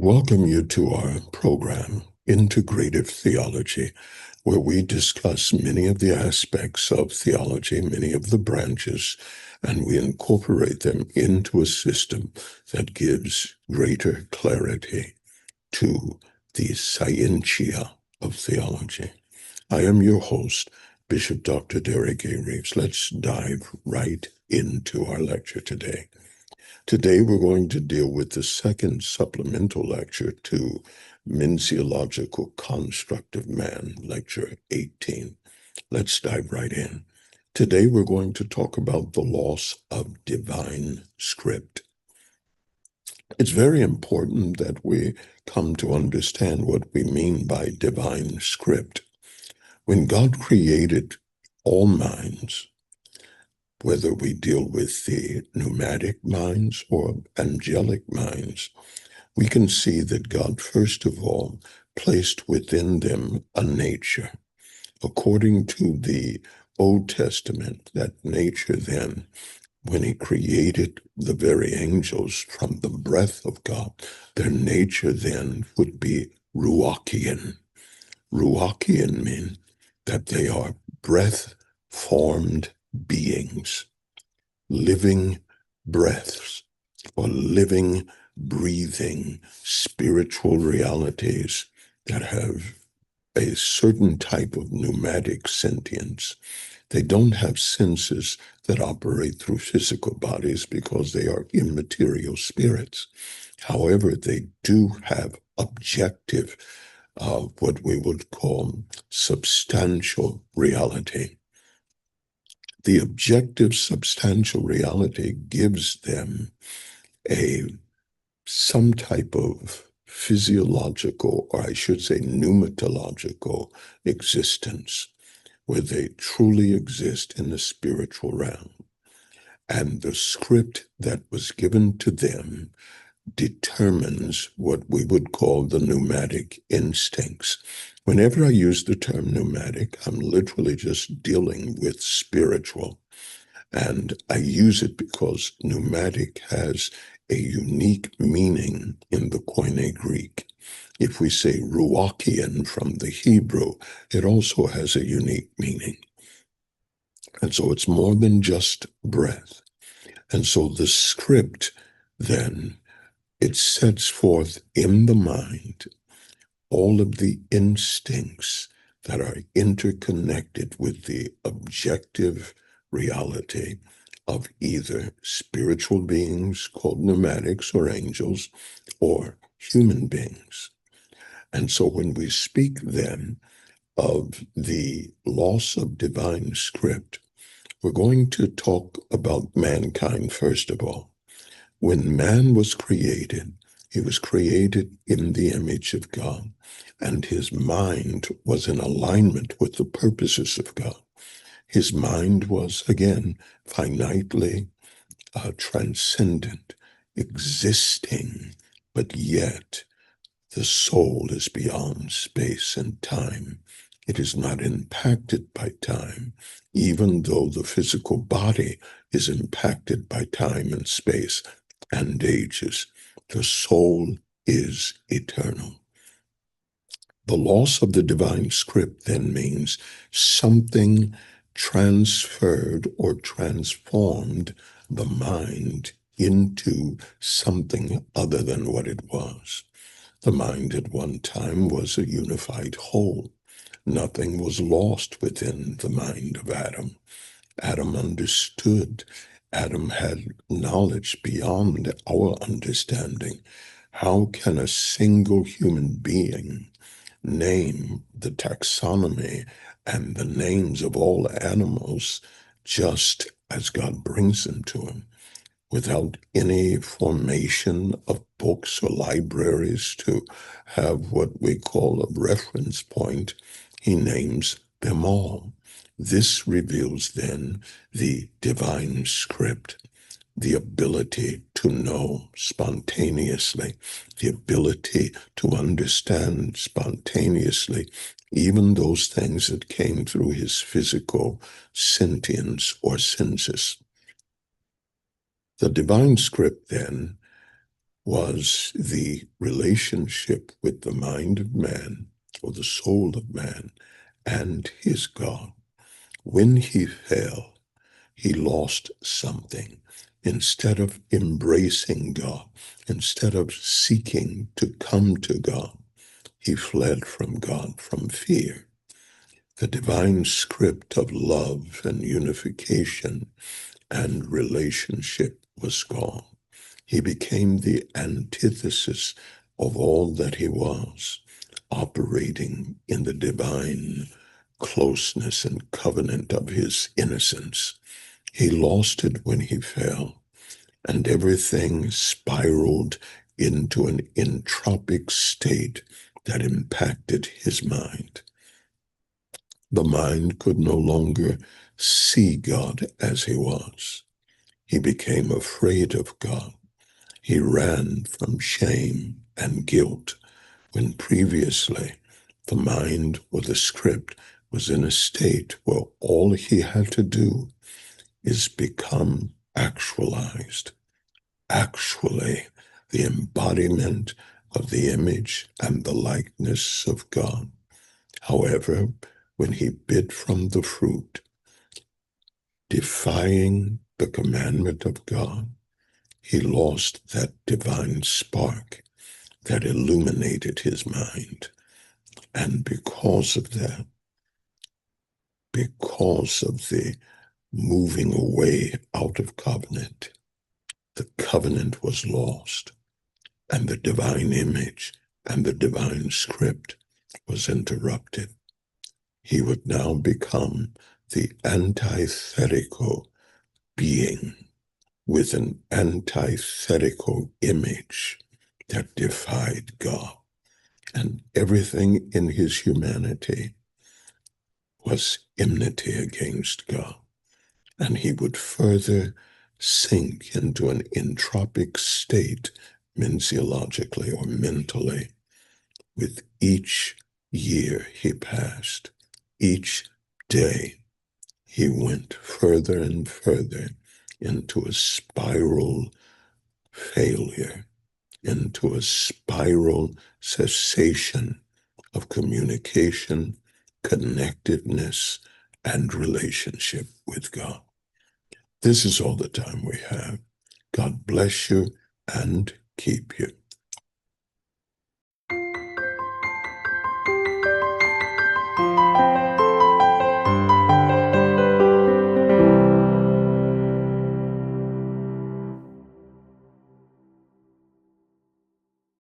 welcome you to our program, Integrative Theology, where we discuss many of the aspects of theology, many of the branches, and we incorporate them into a system that gives greater clarity to the scientia of theology. I am your host, Bishop Dr. Derek A. Reeves. Let's dive right into our lecture today. Today, we're going to deal with the second supplemental lecture to Minciological Construct of Man, Lecture 18. Let's dive right in. Today, we're going to talk about the loss of divine script. It's very important that we come to understand what we mean by divine script. When God created all minds, whether we deal with the pneumatic minds or angelic minds, we can see that God, first of all, placed within them a nature. According to the Old Testament, that nature then, when he created the very angels from the breath of God, their nature then would be Ruachian. Ruachian means that they are breath-formed beings, living breaths, or living, breathing spiritual realities that have a certain type of pneumatic sentience. They don't have senses that operate through physical bodies because they are immaterial spirits. However, they do have objective, what we would call substantial reality. The objective substantial reality gives them some type of physiological, or I should say pneumatological existence, where they truly exist in the spiritual realm. And the script that was given to them determines what we would call the pneumatic instincts. Whenever I use the term pneumatic, I'm literally just dealing with spiritual. And I use it because pneumatic has a unique meaning in the Koine Greek. If we say Ruachian from the Hebrew, it also has a unique meaning. And so it's more than just breath. And so the script then, it sets forth in the mind all of the instincts that are interconnected with the objective reality of either spiritual beings called pneumatics or angels, or human beings. And so when we speak then of the loss of divine script, we're going to talk about mankind first of all. When man was created, he was created in the image of God, and his mind was in alignment with the purposes of God. His mind was, again, finitely transcendent, existing, but yet the soul is beyond space and time. It is not impacted by time, even though the physical body is impacted by time and space and ages. The soul is eternal. The loss of the divine script then means something transferred or transformed the mind into something other than what it was. The mind at one time was a unified whole. Nothing was lost within the mind of Adam. Adam understood. Adam had knowledge beyond our understanding. How can a single human being name the taxonomy and the names of all animals just as God brings them to him, without any formation of books or libraries to have what we call a reference point? He names them all. This reveals then the divine script, the ability to know spontaneously, the ability to understand spontaneously, even those things that came through his physical sentience or senses. The divine script then was the relationship with the mind of man, or the soul of man, and his God. When he fell, he lost something. Instead of embracing God, instead of seeking to come to God, he fled from God from fear. The divine script of love and unification and relationship was gone. He became the antithesis of all that he was, operating in the divine closeness and covenant of his innocence. He lost it when he fell, and everything spiraled into an entropic state that impacted his mind. The mind could no longer see God as he was. He became afraid of God. He ran from shame and guilt when previously the mind or the script was in a state where all he had to do is become actualized, actually the embodiment of the image and the likeness of God. However, when he bit from the fruit, defying the commandment of God, he lost that divine spark that illuminated his mind. And because of that, because of the moving away out of covenant, the covenant was lost, and the divine image and the divine script was interrupted. He would now become the antithetical being with an antithetical image that defied God. And everything in his humanity was enmity against God. And he would further sink into an entropic state, minciologically or mentally, with each year he passed. Each day he went further and further into a spiral failure, into a spiral cessation of communication, connectedness, and relationship with God. This is all the time we have. God bless you and keep you.